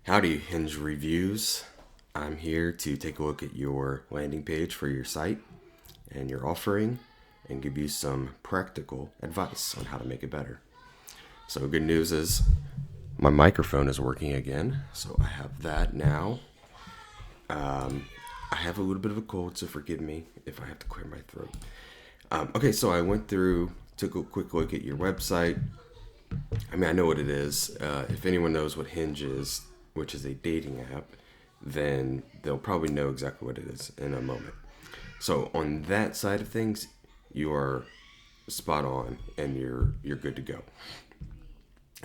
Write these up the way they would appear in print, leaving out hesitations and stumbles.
Howdy, Hinge Reviews. I'm here to take a look at your landing page for your site and your offering and give you some practical advice on how to make it better. So, good news is my microphone is working again, so I have that now. I have a little bit of a cold, so forgive me if I have to clear my throat. Okay, so I went through, took a quick look at your website. I mean, I know what it is. If anyone knows what Hinge is, which is a dating app, then they'll probably know exactly what it is in a moment. So on that side of things, you are spot on and you're good to go.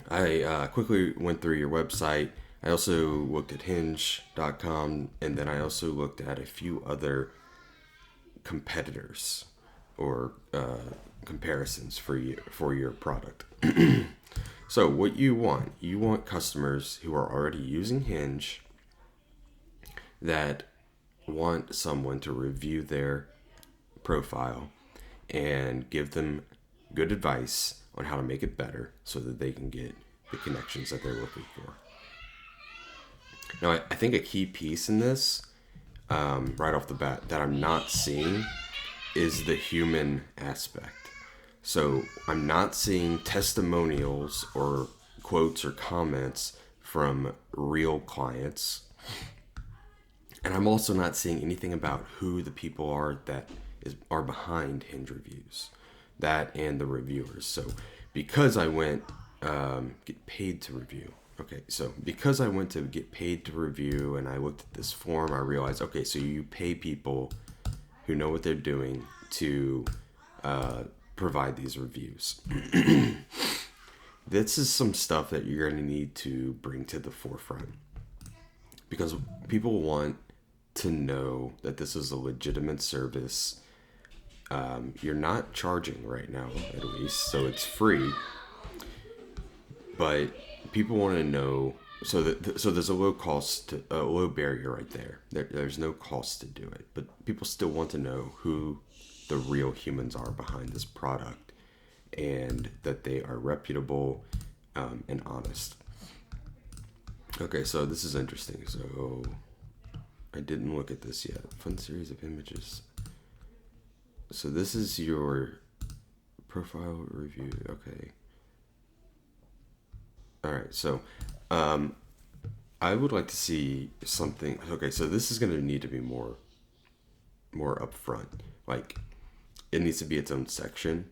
I quickly went through your website. I also looked at Hinge.com, and then I also looked at a few other competitors or comparisons for your product. So what you want customers who are already using Hinge that want someone to review their profile and give them good advice on how to make it better so that they can get the connections that they're looking for. Now, I think a key piece in this, right off the bat, that I'm not seeing is the human aspect. So I'm not seeing testimonials or quotes or comments from real clients. And I'm also not seeing anything about who the people are that are behind Hinge reviews. That and the reviewers. So because I went get paid to review. Okay, so because I went to get paid to review and I looked at this form, I realized, okay, so you pay people who know what they're doing to provide these reviews. This is some stuff that you're going to need to bring to the forefront because people want to know that this is a legitimate service. You're not charging right now, at least, so it's free. But people want to know. So there's a low barrier right there. There's no cost to do it, but people still want to know who the real humans are behind this product, and that they are reputable and honest. Okay, so this is interesting. So I didn't look at this yet. Fun series of images. So this is your profile review. Okay. All right. So I would like to see something. Okay, so this is going to need to be more upfront. Like, it needs to be its own section,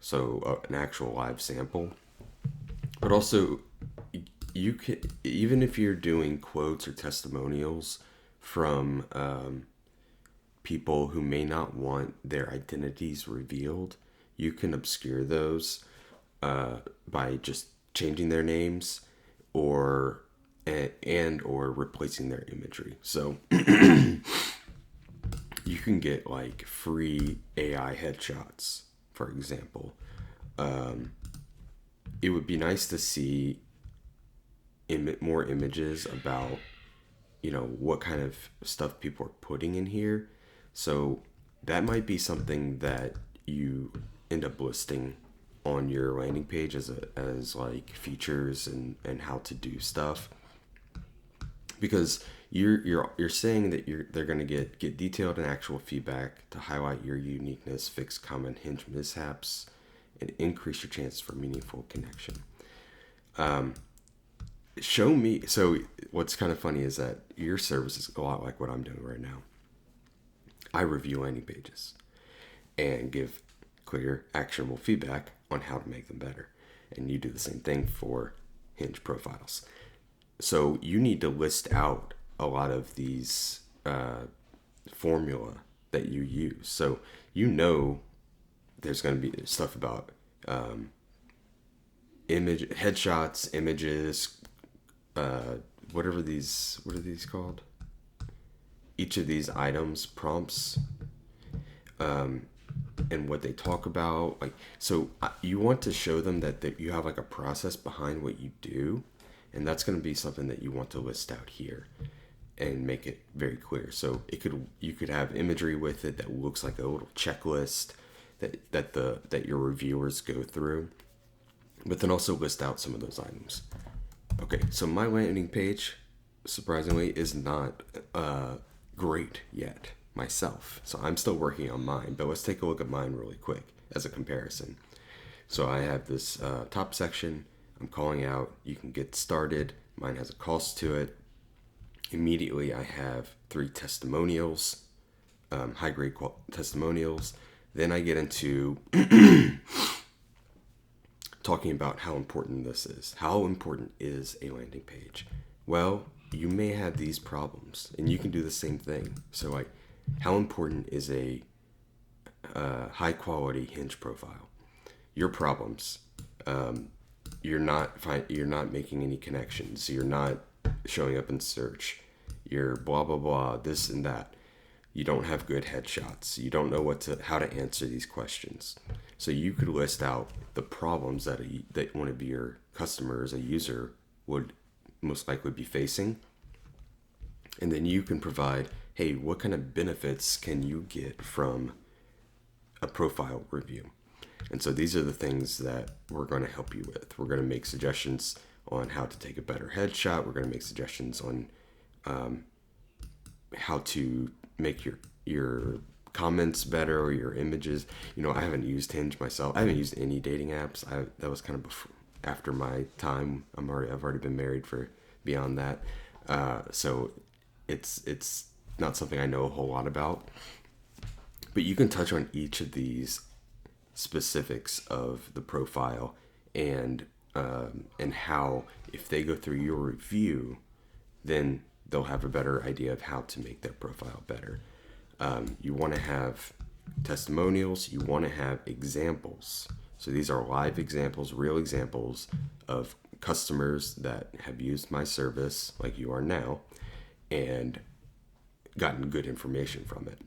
so an actual live sample. But also, you can, even if you're doing quotes or testimonials from people who may not want their identities revealed, you can obscure those by just changing their names or replacing their imagery. So you can get like free AI headshots, for example. It would be nice to see more images about, what kind of stuff people are putting in here. So that might be something that you end up listing on your landing page as like features and how to do stuff. Because you're saying that they're going to get detailed and actual feedback to highlight your uniqueness, fix common Hinge mishaps, and increase your chances for meaningful connection. Show me. So what's kind of funny is that your service is a lot like what I'm doing right now. I review landing pages and give clear, actionable feedback on how to make them better. And you do the same thing for Hinge profiles. So you need to list out a lot of these formula that you use. So there's going to be stuff about headshots, images, what are these called? Each of these items, prompts, and what they talk about. Like, so you want to show them that you have like a process behind what you do. And that's going to be something that you want to list out here and make it very clear. So you could have imagery with it that looks like a little checklist that your reviewers go through, but then also list out some of those items. Okay, so my landing page surprisingly, is not great yet myself. So I'm still working on mine, but let's take a look at mine really quick as a comparison. So I have this top section. I'm calling out. You can get started. Mine has a cost to it. Immediately, I have 3 testimonials, high grade testimonials. Then I get into talking about how important this is. How important is a landing page? Well, you may have these problems, and you can do the same thing. So, like, how important is a high quality Hinge profile? Your problems. You're not making any connections. You're not showing up in search. You're blah blah blah. This and that. You don't have good headshots. You don't know how to answer these questions. So you could list out the problems that one of your customers, a user, would most likely be facing, and then you can provide, hey, what kind of benefits can you get from a profile review? And so these are the things that we're going to help you with. We're going to make suggestions on how to take a better headshot. We're going to make suggestions on how to make your comments better or your images. I haven't used Hinge myself. I haven't used any dating apps. That was kind of after my time. I've already been married for beyond that. So it's not something I know a whole lot about. But you can touch on each of these specifics of the profile and how, if they go through your review, then they'll have a better idea of how to make their profile better. You want to have testimonials. You want to have examples. So these are live examples, real examples of customers that have used my service, like you are now, and gotten good information from it.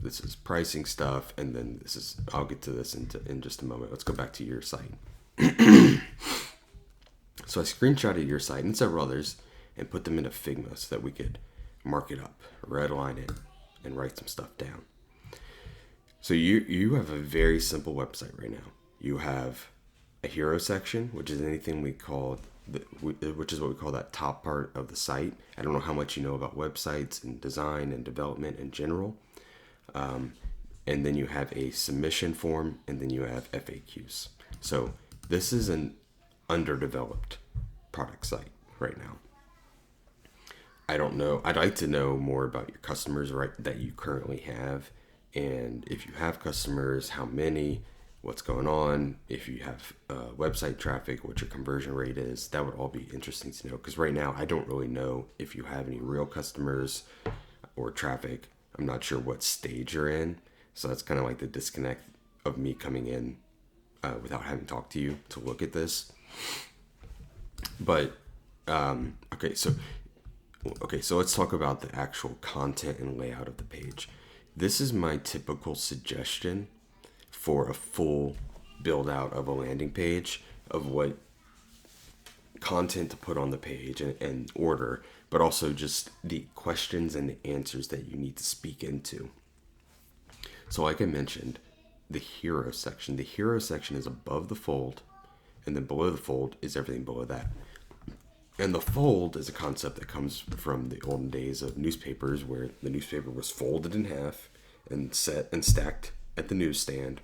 This is pricing stuff, and then I'll get to this in just a moment. Let's go back to your site. So I screenshotted your site and several others and put them into Figma so that we could mark it up, redline it, and write some stuff down. So you have a very simple website right now. You have a hero section, which is anything which is what we call that top part of the site. I don't know how much you know about websites and design and development in general. And then you have a submission form, and then you have FAQs. So this is an underdeveloped product site right now. I don't know. I'd like to know more about your customers, right, that you currently have. And if you have customers, how many, what's going on, if you have website traffic, what your conversion rate is. That would all be interesting to know, because right now I don't really know if you have any real customers or traffic. I'm not sure what stage you're in. So that's kind of like the disconnect of me coming in without having talked to you to look at this. But, okay, so let's talk about the actual content and layout of the page. This is my typical suggestion for a full build out of a landing page, of what content to put on the page and order, but also just the questions and the answers that you need to speak into. So like I mentioned, the hero section is above the fold, and then below the fold is everything below that. And the fold is a concept that comes from the olden days of newspapers, where the newspaper was folded in half and set and stacked at the newsstand.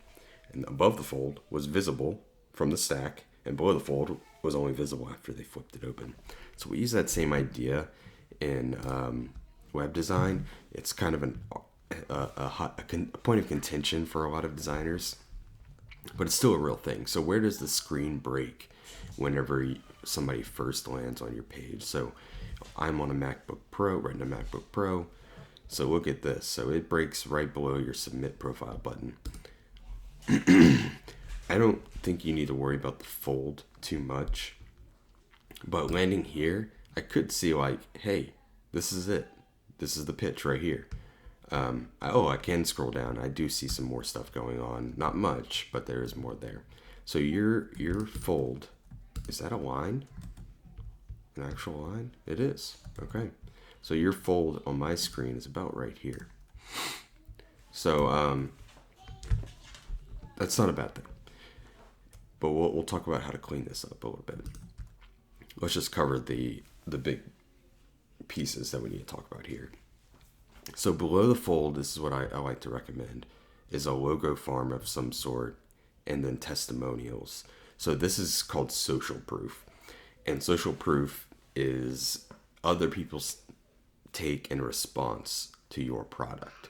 And above the fold was visible from the stack, and below the fold was only visible after they flipped it open. So we use that same idea in web design. It's kind of a point of contention for a lot of designers, but it's still a real thing. So where does the screen break whenever somebody first lands on your page? So I'm on a MacBook Pro, writing a MacBook Pro. So look at this. So it breaks right below your submit profile button. I don't think you need to worry about the fold too much, but landing here, I could see like, hey, this is it. This is the pitch right here. I can scroll down. I do see some more stuff going on. Not much, but there is more there. So your fold, is that a line? An actual line? It is. Okay. So your fold on my screen is about right here. So that's not a bad thing. But we'll talk about how to clean this up a little bit. let's just cover the big pieces that we need to talk about here. So below the fold, this is what I like to recommend, is a logo farm of some sort, and then testimonials. So this is called social proof. And social proof is other people's take and response to your product.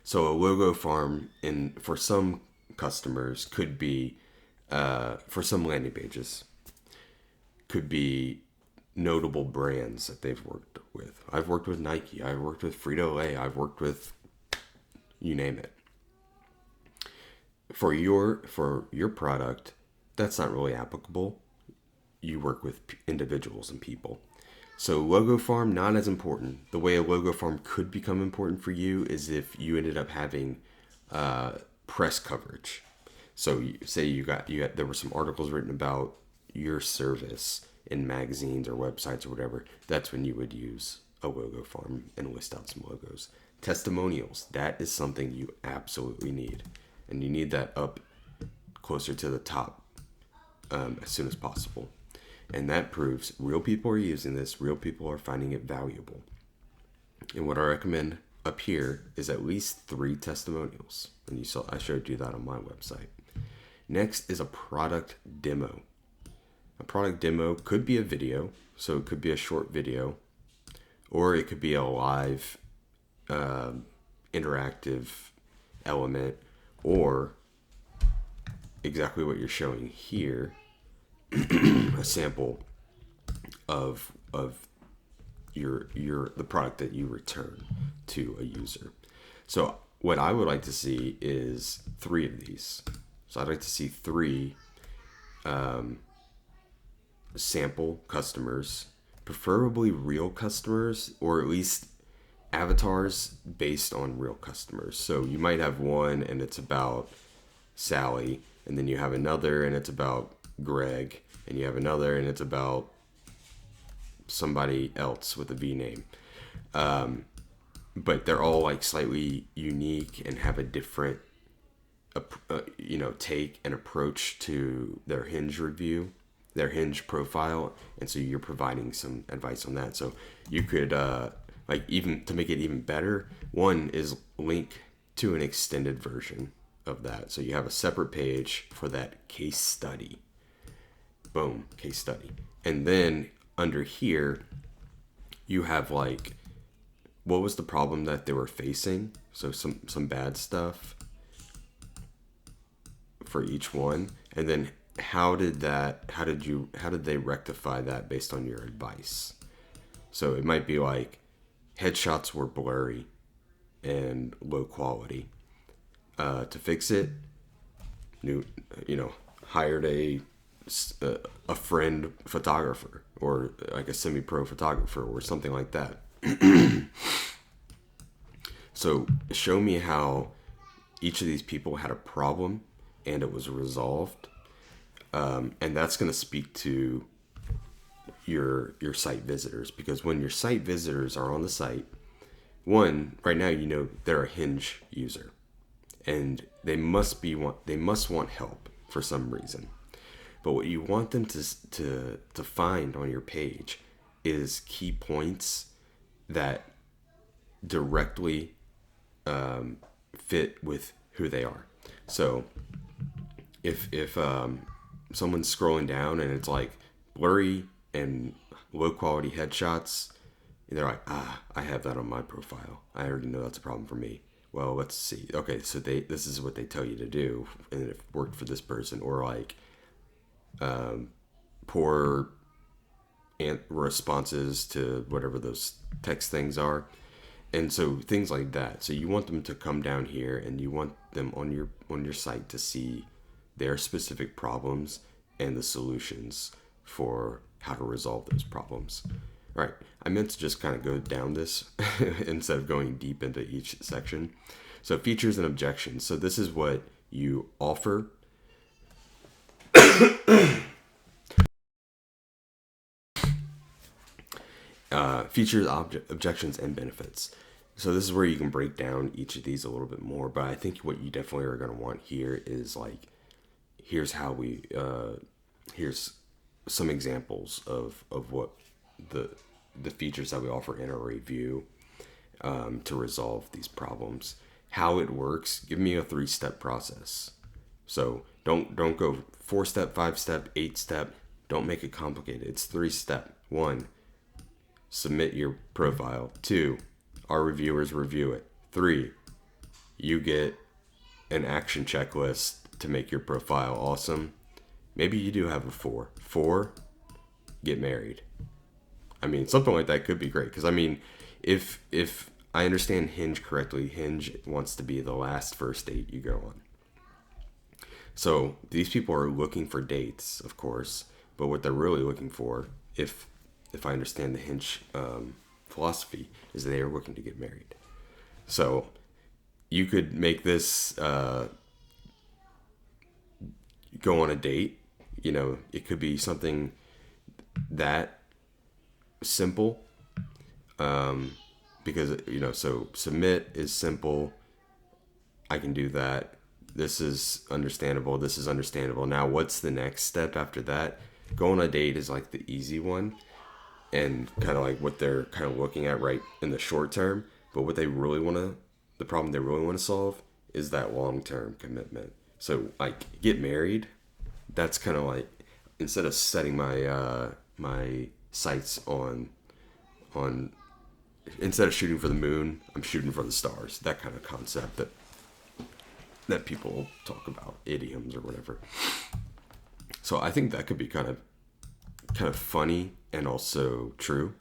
So a logo farm for some customers could be, for some landing pages, could be notable brands that they've worked with. I've worked with Nike. I've worked with Frito-Lay. I've worked with, you name it. For your product, that's not really applicable. You work with individuals and people. So logo farm, not as important. The way a logo farm could become important for you is if you ended up having press coverage. So say there were some articles written about your service in magazines or websites or whatever. That's when you would use a logo farm and list out some logos. Testimonials, that is something you absolutely need. And you need that up closer to the top as soon as possible. And that proves real people are using this, real people are finding it valuable. And what I recommend up here is at least 3 testimonials. And I showed you that on my website. Next is a product demo. A product demo could be a video, so it could be a short video, or it could be a live interactive element, or exactly what you're showing here, a sample of the product that you return to a user. So what I would like to see is 3 of these. So I'd like to see 3 sample customers, preferably real customers, or at least avatars based on real customers. So you might have one and it's about Sally, and then you have another and it's about Greg, and you have another and it's about somebody else with a V name. But they're all like slightly unique and have a different take and approach to their Hinge review, their Hinge profile, and so you're providing some advice on that. So you could even to make it even better, one is link to an extended version of that, so you have a separate page for that case study. Boom, case study. And then under here you have like, what was the problem that they were facing, so some bad stuff for each one, and then how did they rectify that based on your advice. So it might be like headshots were blurry and low quality. To fix it, hired a friend photographer, or like a semi-pro photographer or something like that. So show me how each of these people had a problem and it was resolved. And that's going to speak to your site visitors, because when your site visitors are on the site, one, right now, they're a Hinge user, and they must want help for some reason. But what you want them to find on your page is key points that directly fit with who they are. So if someone's scrolling down and it's like blurry and low quality headshots, and they're like, I have that on my profile, I already know that's a problem for me. Well, let's see. Okay, so this is what they tell you to do, and it worked for this person. Or like poor responses to whatever those text things are. And so things like that. So you want them to come down here, and you want them on your site to see their specific problems and the solutions for how to resolve those problems. All right, I meant to just kind of go down this instead of going deep into each section. So features and objections. So this is what you offer. Features, objections, and benefits. So this is where you can break down each of these a little bit more. But I think what you definitely are going to want here is like, here's some examples of what the features that we offer in our review to resolve these problems. How it works, give me a 3-step process. So don't go 4-step, 5-step, 8-step. Don't make it complicated. It's 3-step. 1, submit your profile. 2, our reviewers review it. 3, you get an action checklist to make your profile awesome. Maybe you do have a 4. 4, get married. I mean, something like that could be great. Because, I mean, if I understand Hinge correctly, Hinge wants to be the last first date you go on. So these people are looking for dates, of course. But what they're really looking for, if I understand the Hinge philosophy, is they are looking to get married. So you could make this go on a date. You know, it could be something that simple. Because, you know, so submit is simple. I can do that. This is understandable. This is understandable. Now, what's the next step after that? Go on a date is like the easy one and kind of like what they're kind of looking at right in the short term. But what they really want to, the problem they really want to solve is that long-term commitment. So like get married. That's kind of like, instead of setting my my sights on instead of shooting for the moon, I'm shooting for the stars. That kind of concept that people talk about, idioms or whatever. So I think that could be kind of funny and also true,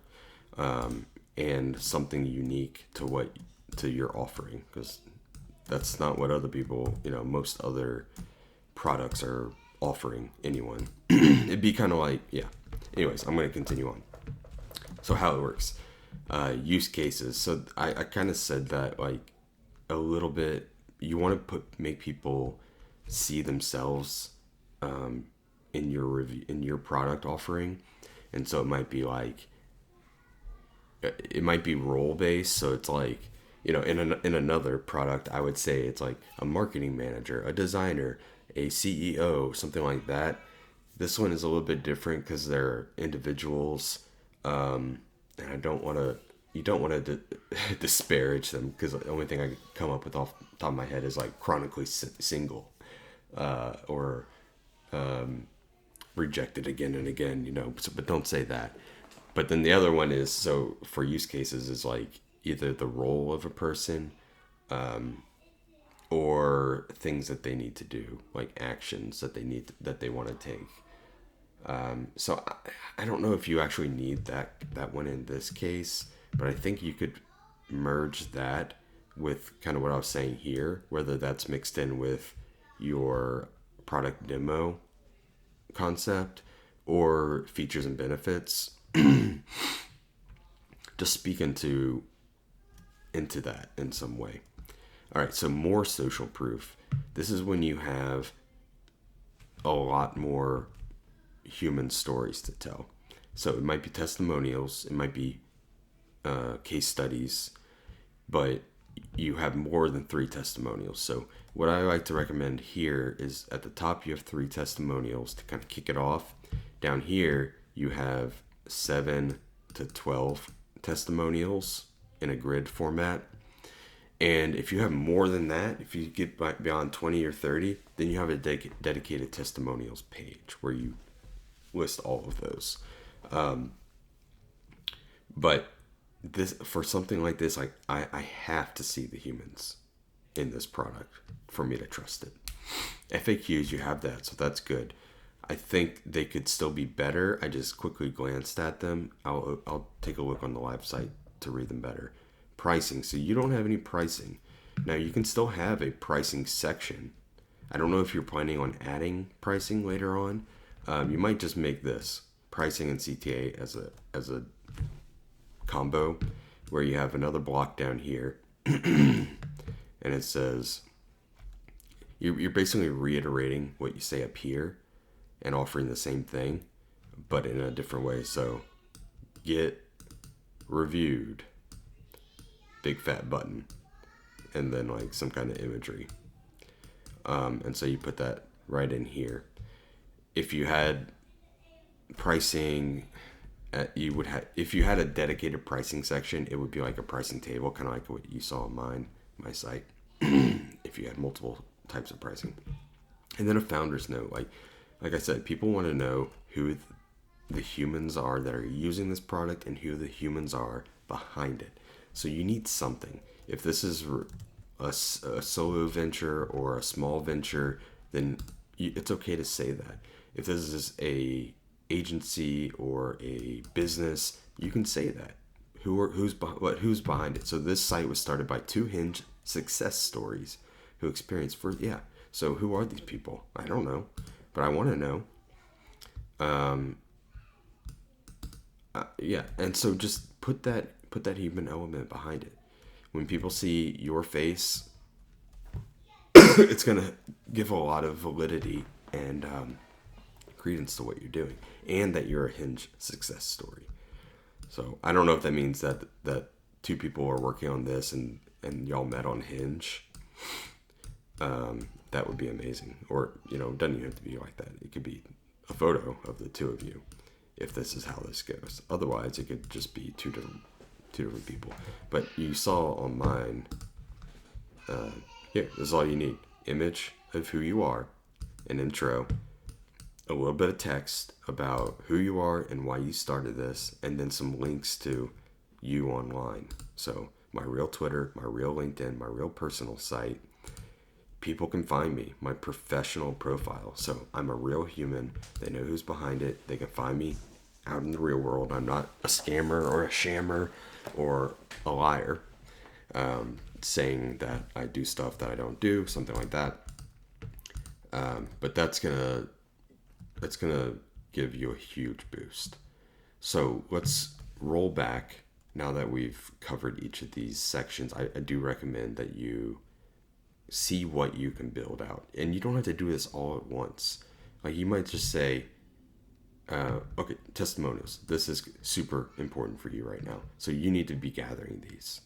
and something unique to your offering, because that's not what other people, you know, most other products are offering anyone. It'd be kind of like, yeah. Anyways, I'm going to continue on. So how it works, use cases. So I kind of said that like a little bit. You want to make people see themselves in your review, in your product offering, and so it might be like, it might be role based. So it's like, you know, in another product, I would say it's like a marketing manager, a designer, a CEO, something like that. This one is a little bit different because they're individuals, and I don't want to. You don't want to disparage them, because the only thing I could come up with off the top of my head is like chronically single, or rejected again and again, you know. So, but don't say that. But then the other one is, so for use cases, is like either the role of a person, or things that they need to do, like actions that they want to take. So I don't know if you actually need that one in this case, but I think you could merge that with kind of what I was saying here, whether that's mixed in with your product demo concept or features and benefits. Just speak into that in some way. All right, so more social proof. This is when you have a lot more human stories to tell. So it might be testimonials, it might be case studies, but you have more than 3 testimonials. So what I like to recommend here is at the top you have 3 testimonials to kind of kick it off. Down here you have 7 to 12 testimonials in a grid format. And if you have more than that, if you get beyond 20 or 30, then you have a dedicated testimonials page where you list all of those. But this, for something like this, like I have to see the humans in this product for me to trust it. FAQs, you have that, so that's good. I think they could still be better. I just quickly glanced at them. I'll take a look on the live site to read them better. Pricing, so you don't have any pricing. Now you can still have a pricing section. I don't know if you're planning on adding pricing later on. You might just make this pricing and CTA as a combo, where you have another block down here, and it says you're basically reiterating what you say up here and offering the same thing, but in a different way. So get reviewed, big fat button, and then like some kind of imagery. And so you put that right in here. If you had pricing. You would have, if you had a dedicated pricing section, it would be like a pricing table, kind of like what you saw on my site. If you had multiple types of pricing, and then a founder's note, like I said, people want to know who the humans are that are using this product and who the humans are behind it. So you need something. If this is a solo venture or a small venture, then it's okay to say that. If this is a agency or a business, you can say that. Who's behind it. So this site was started by 2 Hinge success stories who experienced first. Yeah. So who are these people? I don't know, but I want to know. Yeah, and so just put that human element behind it. When people see your face, it's gonna give a lot of validity and credence to what you're doing, and that you're a Hinge success story. So I don't know if that means that 2 people are working on this and y'all met on Hinge. That would be amazing. Or, it doesn't even have to be like that. It could be a photo of the 2 of you, if this is how this goes. Otherwise, it could just be two different people. But you saw on mine, here, this is all you need. Image of who you are, an intro, a little bit of text about who you are and why you started this, and then some links to you online. So my real Twitter, my real LinkedIn, my real personal site. People can find me, my professional profile. So I'm a real human. They know who's behind it. They can find me out in the real world. I'm not a scammer or a shammer or a liar, saying that I do stuff that I don't do, something like that. But that's gonna give you a huge boost. So let's roll back. Now that we've covered each of these sections, I do recommend that you see what you can build out. And you don't have to do this all at once. Like, you might just say, okay, testimonials. This is super important for you right now. So you need to be gathering these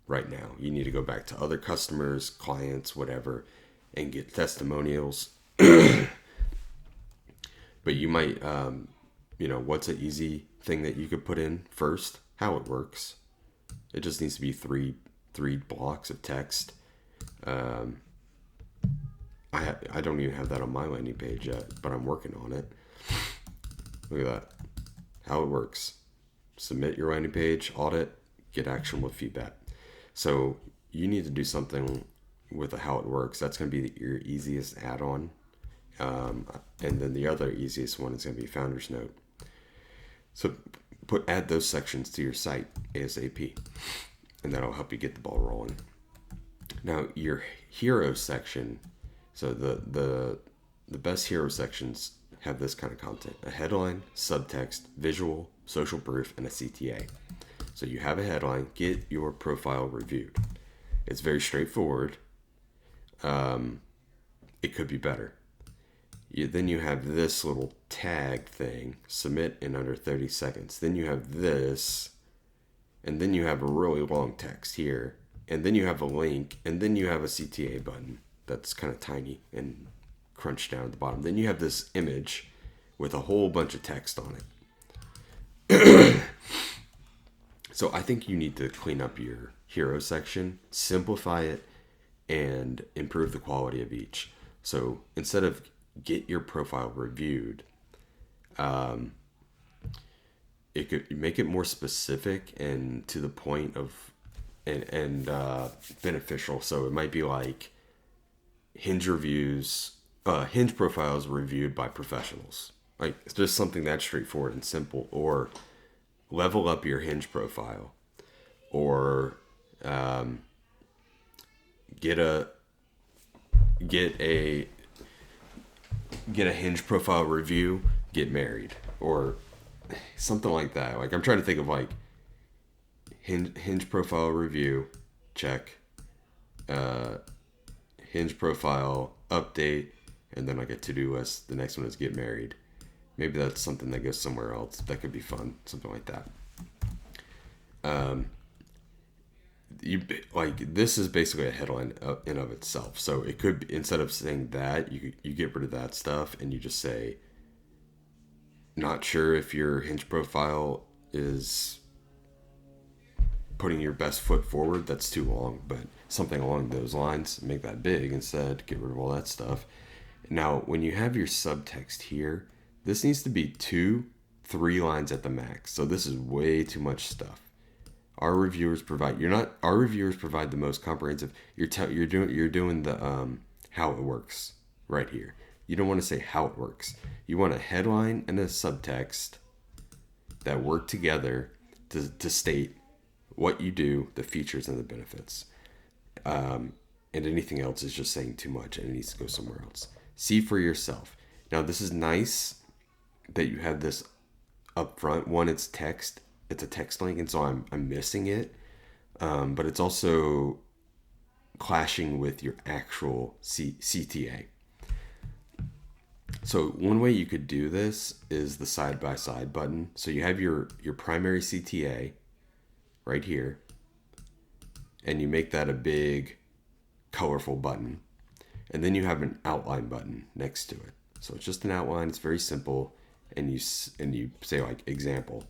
right now. You need to go back to other customers, clients, whatever, and get testimonials. But you might, what's an easy thing that you could put in first? How it works. It just needs to be three blocks of text. I don't even have that on my landing page yet, but I'm working on it. Look at that. How it works. Submit your landing page, audit, get actionable feedback. So you need to do something with how it works. That's going to be your easiest add-on. And then the other easiest one is going to be Founder's Note. So add those sections to your site ASAP, and that'll help you get the ball rolling. Now, your hero section, so the best hero sections have this kind of content: a headline, subtext, visual, social proof, and a CTA. So you have a headline, get your profile reviewed. It's very straightforward. It could be better. Then you have this little tag thing, submit in under 30 seconds. Then you have this, and then you have a really long text here, and then you have a link, and then you have a CTA button that's kind of tiny and crunched down at the bottom. Then you have this image with a whole bunch of text on it. So I think you need to clean up your hero section, simplify it, and improve the quality of each. So instead of get your profile reviewed, it could make it more specific and to the point of and beneficial. So it might be like Hinge profiles reviewed by professionals. Like, it's just something that's straightforward and simple. Or level up your Hinge profile, or get a Hinge profile review, get married, or something like that. Like, I'm trying to think of like Hinge profile review, check, Hinge profile update, and then like a to-do list. The next one is get married. Maybe that's something that goes somewhere else. That could be fun, something like that. This is basically a headline in of itself. So it could, instead of saying that, you get rid of that stuff and you just say, not sure if your Hinge profile is putting your best foot forward, that's too long, but something along those lines, make that big instead, get rid of all that stuff. Now, when you have your subtext here, this needs to be 2-3 lines at the max. So this is way too much stuff. Our reviewers provide the most comprehensive. You're doing the how it works right here. You don't want to say how it works. You want a headline and a subtext that work together to state what you do, the features and the benefits. And anything else is just saying too much and it needs to go somewhere else. See for yourself. Now, this is nice that you have this up front. One, it's text. It's a text link, and so I'm missing it. But it's also clashing with your actual CTA. So one way you could do this is the side-by-side button. So you have your primary CTA right here, and you make that a big, colorful button. And then you have an outline button next to it. So it's just an outline. It's very simple. And you say like example.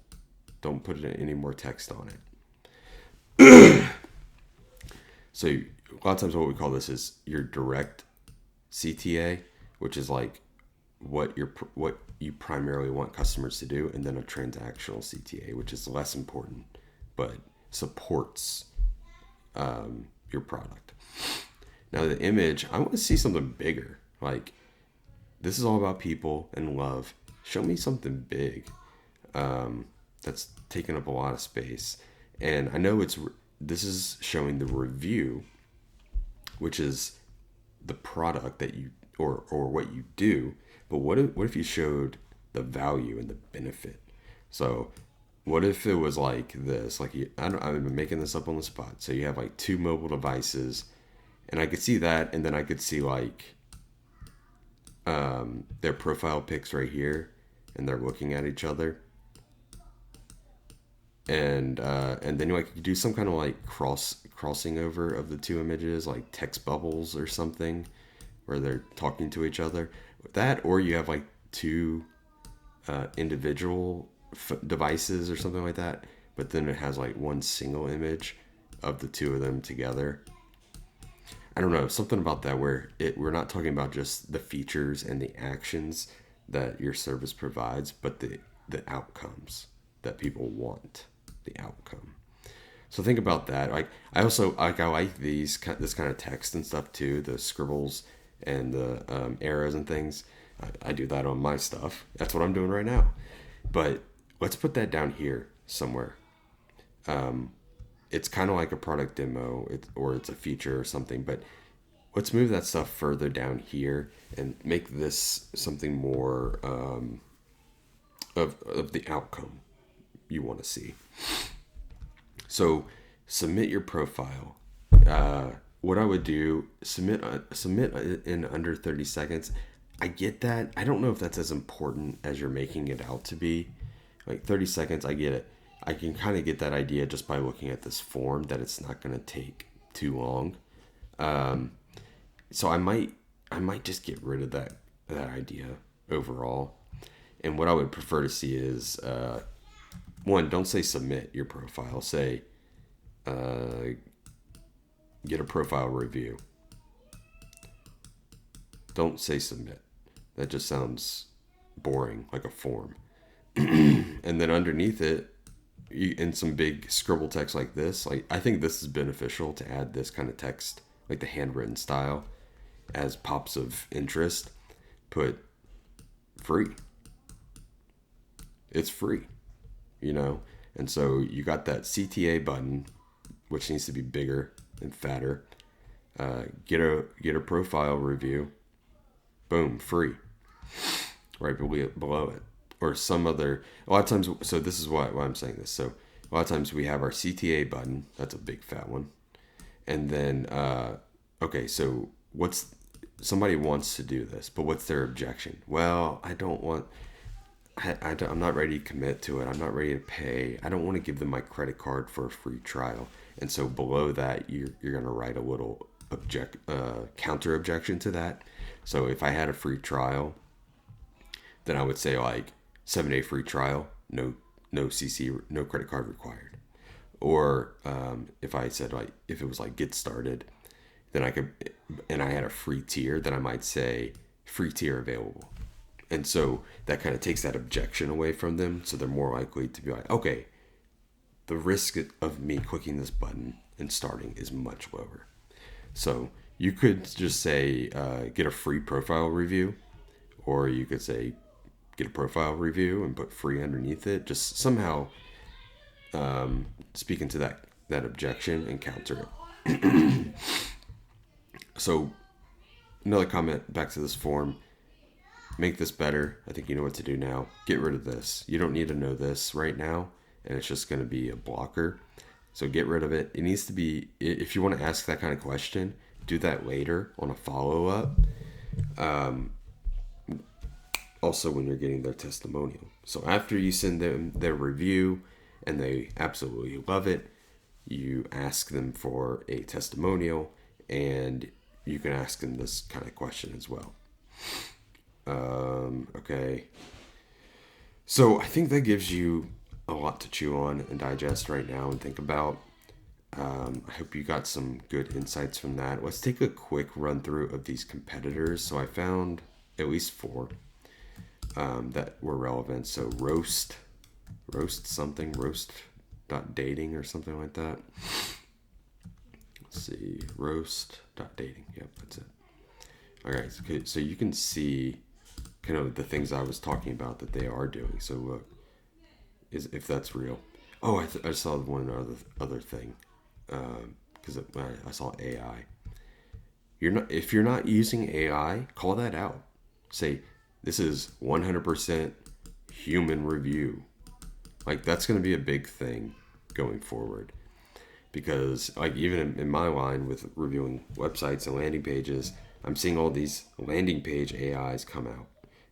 Don't put any more text on it. So a lot of times what we call this is your direct CTA, which is like what you primarily want customers to do, and then a transactional CTA, which is less important but supports your product. Now the image, I want to see something bigger. Like, this is all about people and love. Show me something big that's taking up a lot of space. And I know this is showing the review, which is the product that you or what you do. But what if you showed the value and the benefit? So what if it was like this? Like, I'm making this up on the spot. So you have like 2 mobile devices, and I could see that, and then I could see like their profile pics right here, and they're looking at each other. And then like you do some kind of like crossing over of the 2 images, like text bubbles or something, where they're talking to each other. That, or you have like 2 individual devices or something like that, but then it has like one single image of the 2 of them together. I don't know, something about that where we're not talking about just the features and the actions that your service provides, but the outcomes that people want, the outcome. So think about that. Like, I like this kind of text and stuff too, the scribbles and the arrows and things. I do that on my stuff. That's what I'm doing right now. But let's put that down here somewhere. It's kind of like a product demo, or it's a feature or something, but let's move that stuff further down here and make this something more of the outcome you want to see. So submit your profile. What I would do, submit in under 30 seconds. I get that. I don't know if that's as important as you're making it out to be. Like 30 seconds, I get it. I can kind of get that idea just by looking at this form, that it's not going to take too long. So I might just get rid of that idea overall. And what I would prefer to see is, one, don't say submit your profile. Say, get a profile review. Don't say submit. That just sounds boring, like a form. And then underneath it, in some big scribble text like this, like, I think this is beneficial to add this kind of text, like the handwritten style, as pops of interest. Put free. It's free, and so you got that CTA button, which needs to be bigger and fatter. Get a profile review. Boom, free. Right below it. Or some other, a lot of times, so this is why I'm saying this. So a lot of times we have our CTA button. That's a big fat one. And then, okay, so somebody wants to do this, but what's their objection? Well, I'm not ready to commit to it. I'm not ready to pay. I don't want to give them my credit card for a free trial. And so below that, you're going to write a little counter objection to that. So if I had a free trial, then I would say, like, 7-day free trial, no CC, no credit card required. Or if I said like if it was like get started, then I could, and I had a free tier, then I might say free tier available. And so that kind of takes that objection away from them. So they're more likely to be like, okay, the risk of me clicking this button and starting is much lower. So you could just say, get a free profile review, or you could say, get a profile review and put free underneath it. Just somehow speak into that objection and counter it. So another comment back to this form. Make this better. I think you know what to do now. Get rid of this. You don't need to know this right now, and it's just going to be a blocker. So get rid of it. It needs to be, if you want to ask that kind of question, do that later on a follow-up. Also when you're getting their testimonial. So after you send them their review and they absolutely love it, you ask them for a testimonial, and you can ask them this kind of question as well. Okay. So I think that gives you a lot to chew on and digest right now and think about. I hope you got some good insights from that. Let's take a quick run through of these competitors. So I found at least 4 that were relevant. So roast dating or something like that. Let's see, roast.dating. Yep, that's it. All right, okay, so you can see kind of the things I was talking about that they are doing. So look, if that's real. Oh, I saw one other thing, because I saw AI. If you're not using AI, call that out. Say, this is 100% human review. Like, that's going to be a big thing going forward. Because, like, even in my line with reviewing websites and landing pages, I'm seeing all these landing page AIs come out.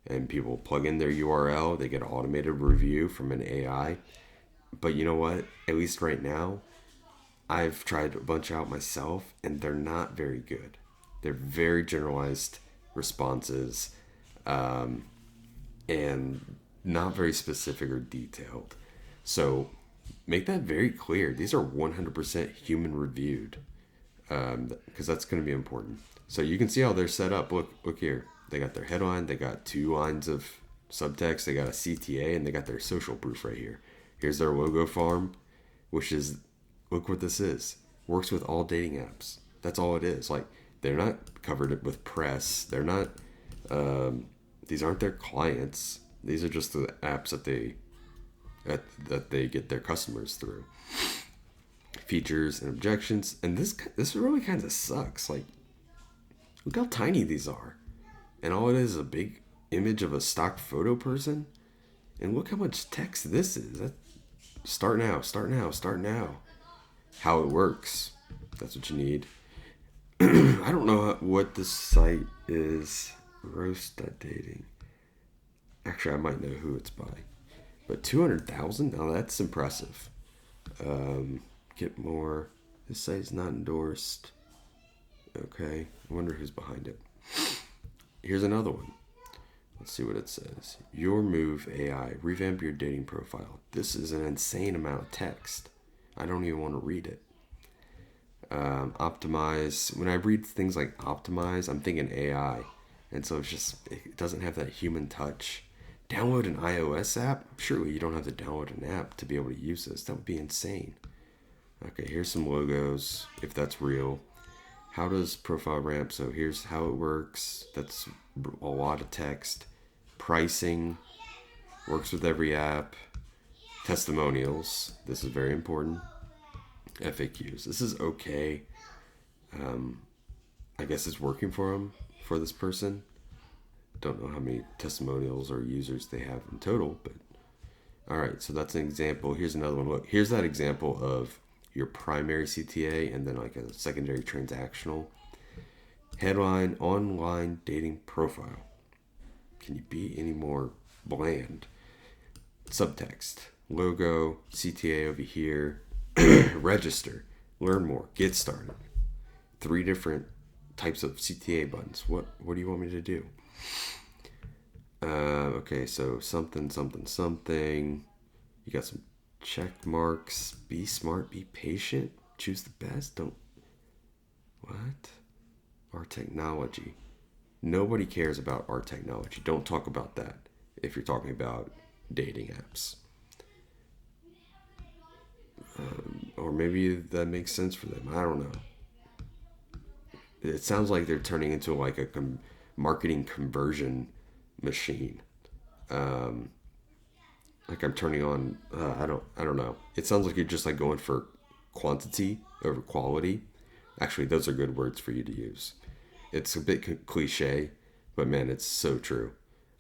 And people plug in their URL, they get an automated review from an AI. But you know what? At least right now, I've tried a bunch out myself, and they're not very good. They're very generalized responses, and not very specific or detailed. So make that very clear. These are 100% human reviewed, because that's going to be important. So you can see how they're set up. Look here. They got their headline. They got 2 lines of subtext. They got a CTA, and they got their social proof right here. Here's their logo farm, which is, look what this is. Works with all dating apps. That's all it is. Like, they're not covered with press. They're not, these aren't their clients. These are just the apps that they get their customers through. Features and objections. And this really kind of sucks. Like, look how tiny these are. And all it is a big image of a stock photo person. And look how much text this is. Start now. How it works. That's what you need. I don't know what this site is. Roast.dating. Actually, I might know who it's by. But 200,000? Now that's impressive. Get more. This site's not endorsed. Okay. I wonder who's behind it. Here's another one. Let's see what it says. Your move AI. Revamp your dating profile. This is an insane amount of text. I don't even want to read it. Optimize. When I read things like optimize, I'm thinking AI. And so it doesn't have that human touch. Download an iOS app? Surely you don't have to download an app to be able to use this. That would be insane. Okay, here's some logos, if that's real. How does profile ramp? So here's how it works. That's a lot of text. Pricing. Works with every app. Testimonials. This is very important. FAQs. This is okay. I guess it's working for this person. Don't know how many testimonials or users they have in total, but all right. So that's an example. Here's another one. Look, here's that example of your primary CTA and then like a secondary transactional. Headline, online dating profile. Can you be any more bland? Subtext, logo, CTA over here, register, learn more, get started. 3 different types of CTA buttons. What do you want me to do? Okay, so something, something, something. You got some check marks. Be smart, be patient, choose the best. Don't. What? Our technology. Nobody cares about our technology. Don't talk about that if you're talking about dating apps. Or maybe that makes sense for them. I don't know. It sounds like they're turning into like a marketing conversion machine. Um, like I'm turning on. I don't know. It sounds like you're just like going for quantity over quality. Actually, those are good words for you to use. It's a bit cliche, but man, it's so true.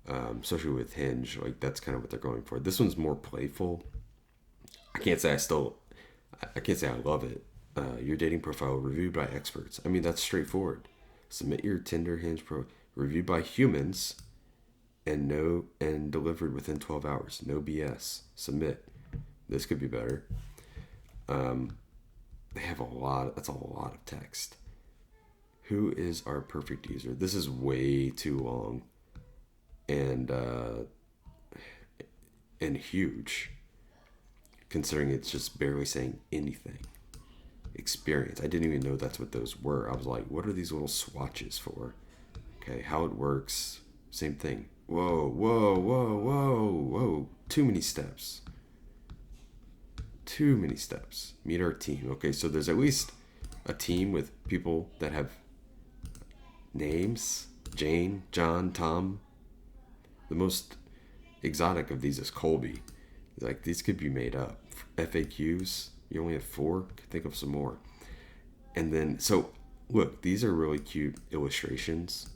Especially with Hinge, like that's kind of what they're going for. This one's more playful. I can't say I still, I can't say I love it. Your dating profile reviewed by experts. I mean, that's straightforward. Submit your Tinder Hinge pro reviewed by humans and delivered within 12 hours. No BS. Submit. This could be better. Um, they have a lot. That's a lot of text. Who is our perfect user? This is way too long and and huge, considering it's just barely saying anything. Experience. I didn't even know that's what those were. I was like, what are these little swatches for? Okay, how it works. Same thing. Whoa, whoa, whoa, whoa, whoa. Too many steps. Too many steps. Meet our team. Okay, so there's at least a team with people that have names. Jane, John, Tom. The most exotic of these is Colby. Like, these could be made up. FAQs, you only have 4. Think of some more. And then, so look, these are really cute illustrations.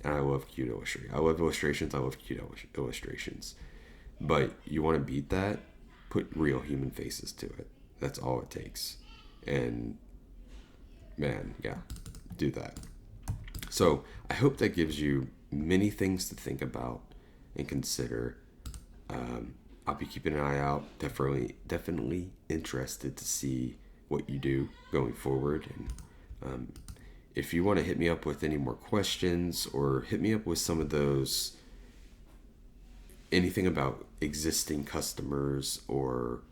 And I love cute illustrations. I love illustrations. I love cute illustrations. But you want to beat that? Put real human faces to it. That's all it takes. And man, yeah, do that. So I hope that gives you many things to think about and consider. I'll be keeping an eye out. Definitely interested to see what you do going forward. And if you want to hit me up with any more questions or hit me up with some of those, anything about existing customers or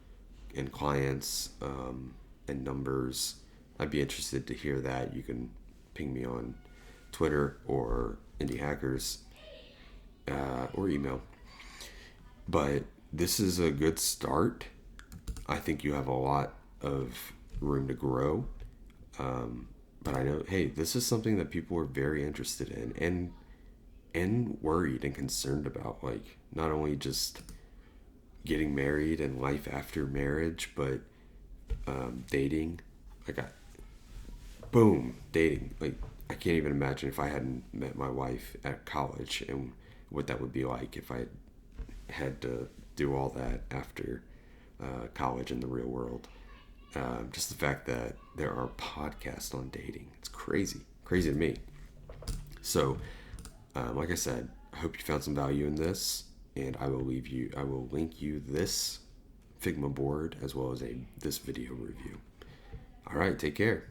and clients and numbers, I'd be interested to hear that. You can ping me on Twitter or Indie Hackers or email. But this is a good start. I think you have a lot of room to grow. But I know, hey, this is something that people are very interested in and worried and concerned about. Like, not only just getting married and life after marriage, but dating. Like, boom, dating. Like, I can't even imagine if I hadn't met my wife at college and what that would be like if I had to do all that after college in the real world. Just the fact that there are podcasts on dating. It's crazy. Crazy to me. So, like I said, I hope you found some value in this, and I will link you this Figma board as well as this video review. All right, take care.